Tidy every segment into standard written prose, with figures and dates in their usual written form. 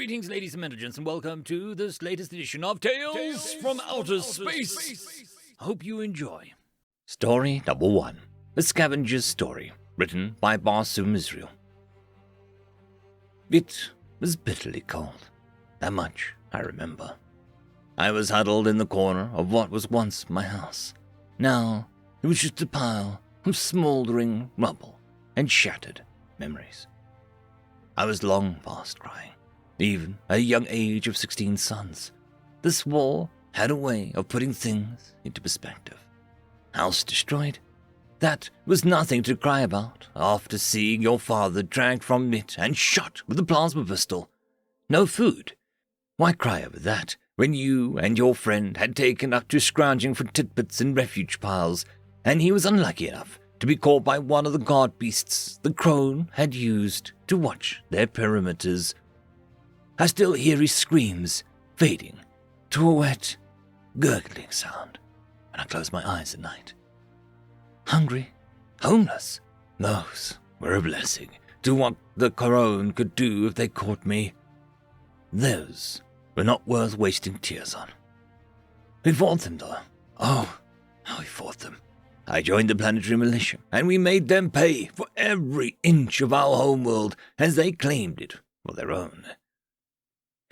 Greetings, ladies and gentlemen, and welcome to this latest edition of Tales from Outer Space. Hope you enjoy. Story number 1, The Scavengers Story, written by Barsum Israel. It was bitterly cold. That much I remember. I was huddled in the corner of what was once my house. Now it was just a pile of smouldering rubble and shattered memories. I was long past crying, even at a young age of 16 sons. This war had a way of putting things into perspective. House destroyed? That was nothing to cry about after seeing your father dragged from it and shot with a plasma pistol. No food? Why cry over that when you and your friend had taken up to scrounging for tidbits in refuge piles, and he was unlucky enough to be caught by one of the guard beasts the crone had used to watch their perimeters? I still hear his screams fading to a wet, gurgling sound when I close my eyes at night. Hungry, homeless, those were a blessing to what the crone could do if they caught me. Those were not worth wasting tears on. We fought them, though. Oh, how we fought them. I joined the planetary militia, and we made them pay for every inch of our homeworld as they claimed it for their own.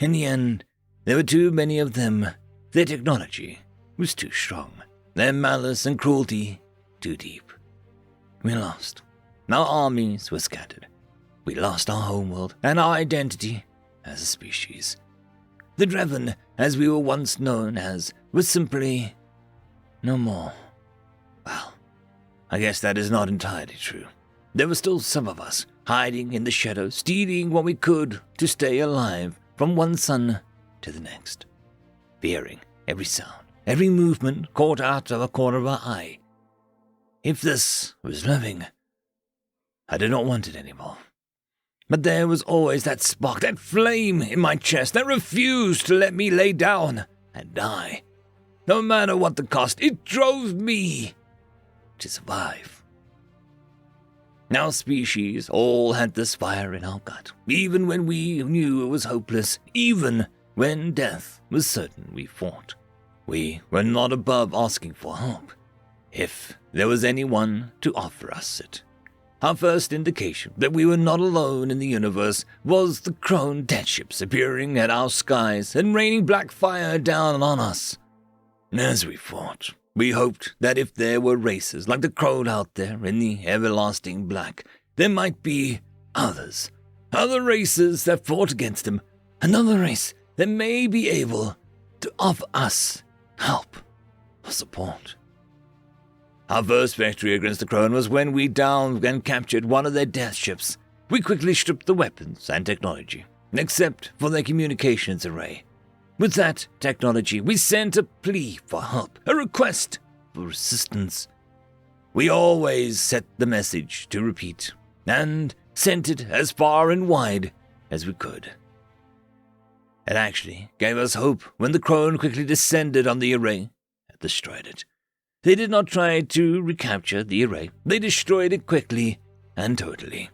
In the end, there were too many of them. Their technology was too strong. Their malice and cruelty too deep. We lost. Our armies were scattered. We lost our homeworld and our identity as a species. The Dreven, as we were once known as, was simply no more. Well, I guess that is not entirely true. There were still some of us, hiding in the shadows, stealing what we could to stay alive from one sun to the next, fearing every sound, every movement caught out of a corner of our eye. If this was living, I did not want it anymore. But there was always that spark, that flame in my chest that refused to let me lay down and die. No matter what the cost, it drove me to survive. Our species all had this fire in our gut, even when we knew it was hopeless, even when death was certain. We fought. We were not above asking for help, if there was anyone to offer us it. Our first indication that we were not alone in the universe was the crone deathships appearing at our skies and raining black fire down on us. As we fought, we hoped that if there were races like the crone out there in the everlasting black, there might be others, other races that fought against them, another race that may be able to offer us help or support. Our first victory against the crone was when we downed and captured one of their death ships. We quickly stripped the weapons and technology, except for their communications array. With that technology, we sent a plea for help, a request for assistance. We always set the message to repeat, and sent it as far and wide as we could. It actually gave us hope when the crone quickly descended on the array and destroyed it. They did not try to recapture the array. They destroyed it quickly and totally.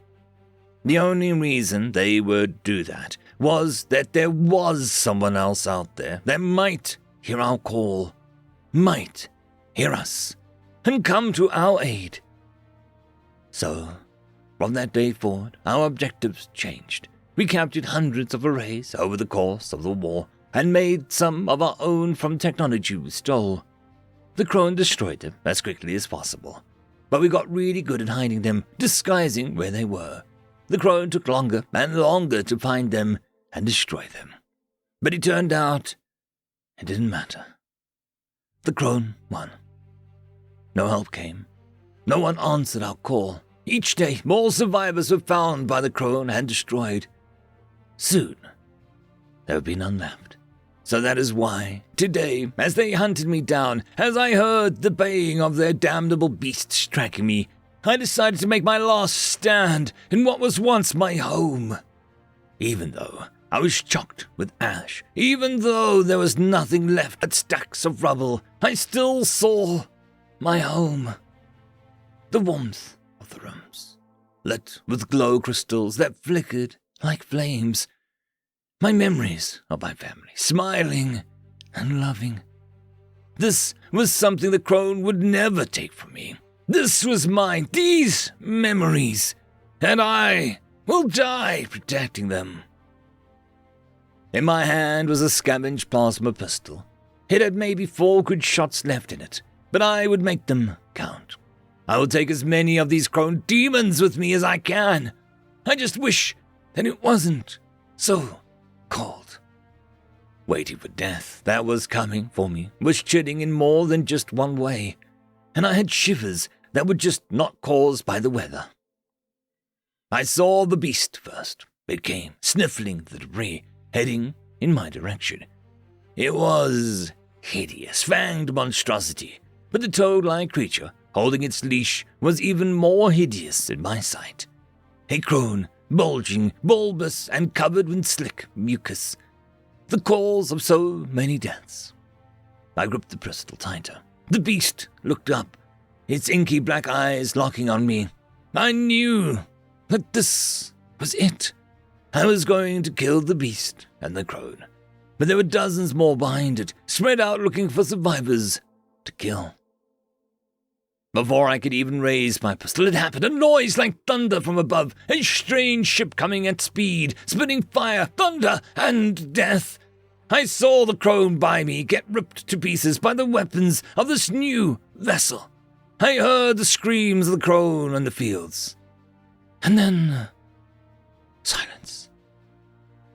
The only reason they would do that was that there was someone else out there that might hear our call, might hear us, and come to our aid. So, from that day forward, our objectives changed. We captured hundreds of arrays over the course of the war, and made some of our own from technology we stole. The crone destroyed them as quickly as possible, but we got really good at hiding them, disguising where they were. The crone took longer and longer to find them and destroy them. But it turned out it didn't matter. The crone won. No help came. No one answered our call. Each day, more survivors were found by the crone and destroyed. Soon, there would be none left. So that is why, today, as they hunted me down, as I heard the baying of their damnable beasts tracking me, I decided to make my last stand in what was once my home. Even though I was chocked with ash, even though there was nothing left but stacks of rubble, I still saw my home. The warmth of the rooms, lit with glow crystals that flickered like flames. my memories of my family, smiling and loving. This was something the crone would never take from me. This was mine, these memories, and I will die protecting them. In my hand was a scavenged plasma pistol. It had maybe 4 good shots left in it, but I would make them count. I will take as many of these crone demons with me as I can. I just wish that it wasn't so cold. Waiting for death that was coming for me was chilling in more than just one way, and I had shivers that were just not caused by the weather. I saw the beast first. It came, sniffling the debris, heading in my direction. It was hideous, fanged monstrosity, but the toad-like creature holding its leash was even more hideous in my sight. A crone, bulging, bulbous, and covered with slick mucus, the cause of so many deaths. I gripped the pistol tighter. The beast looked up, its inky black eyes locking on me. I knew that this was it. I was going to kill the beast and the crone, but there were dozens more behind it, spread out looking for survivors to kill. Before I could even raise my pistol, it happened. A noise like thunder from above, a strange ship coming at speed, spitting fire, thunder, and death. I saw the crone by me get ripped to pieces by the weapons of this new vessel. I heard the screams of the crone in the fields. And then silence.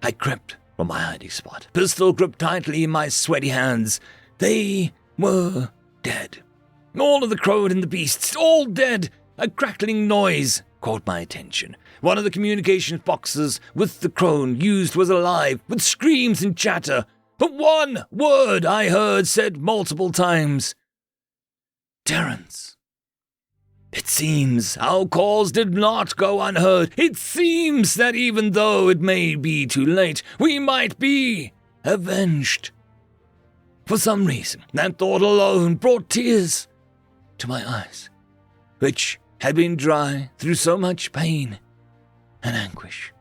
I crept from my hiding spot, pistol gripped tightly in my sweaty hands. They were dead. All of the crone and the beasts, all dead. A crackling noise caught my attention. One of the communication boxes with the crone used was alive, with screams and chatter. But one word I heard said multiple times. Terrence. It seems our cause did not go unheard. It seems that even though it may be too late, we might be avenged. For some reason, that thought alone brought tears to my eyes, which had been dry through so much pain and anguish.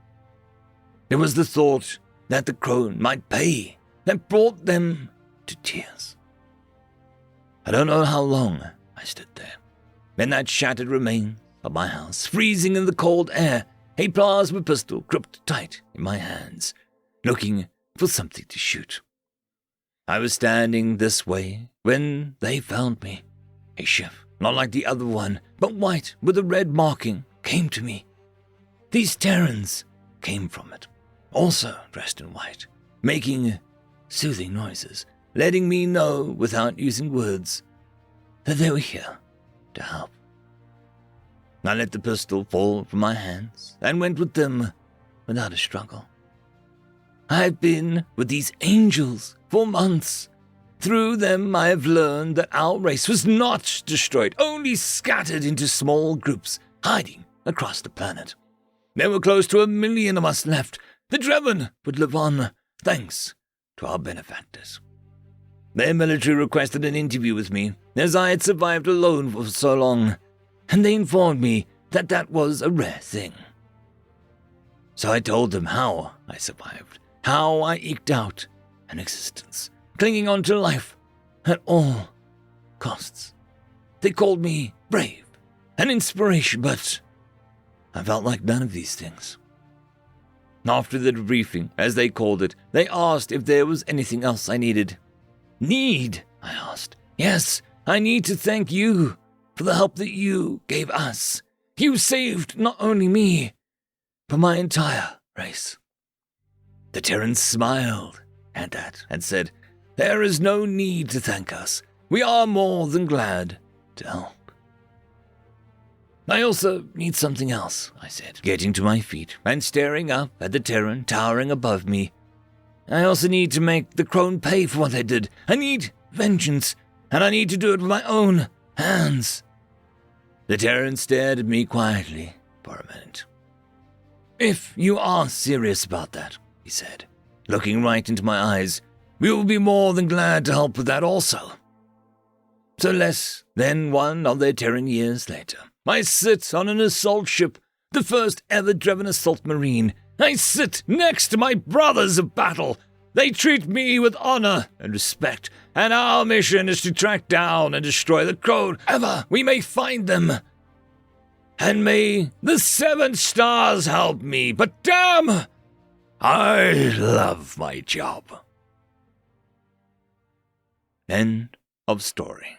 It was the thought that the crone might pay that brought them to tears. I don't know how long I stood there, in that shattered remains of my house, freezing in the cold air, a plasma pistol gripped tight in my hands, looking for something to shoot. I was standing this way when they found me. A ship, not like the other one, but white with a red marking, came to me. These Terrans came from it, also dressed in white, making soothing noises, letting me know without using words that they were here to help. I let the pistol fall from my hands and went with them without a struggle. I have been with these angels for months. Through them I have learned that our race was not destroyed, only scattered into small groups, hiding across the planet. There were close to 1 million of us left. The Dreven would live on, thanks to our benefactors. Their military requested an interview with me, as I had survived alone for so long, and they informed me that that was a rare thing. So I told them how I survived, how I eked out an existence, clinging on to life at all costs. They called me brave, an inspiration, but I felt like none of these things. After the debriefing, as they called it, they asked if there was anything else I needed. Need? I asked. Yes, I need to thank you for the help that you gave us. You saved not only me, but my entire race. The Terrans smiled at that and said, there is no need to thank us. We are more than glad to help. I also need something else, I said, getting to my feet and staring up at the Terran towering above me. I also need to make the crone pay for what they did. I need vengeance, and I need to do it with my own hands. The Terran stared at me quietly for a minute. If you are serious about that, he said, looking right into my eyes, we will be more than glad to help with that also. So less than one of their Terran years later, I sit on an assault ship, the first ever driven assault marine, I sit next to my brothers of battle. They treat me with honor and respect, and our mission is to track down and destroy the code ever we may find them. And may the 7 stars help me, but damn, I love my job. End of story.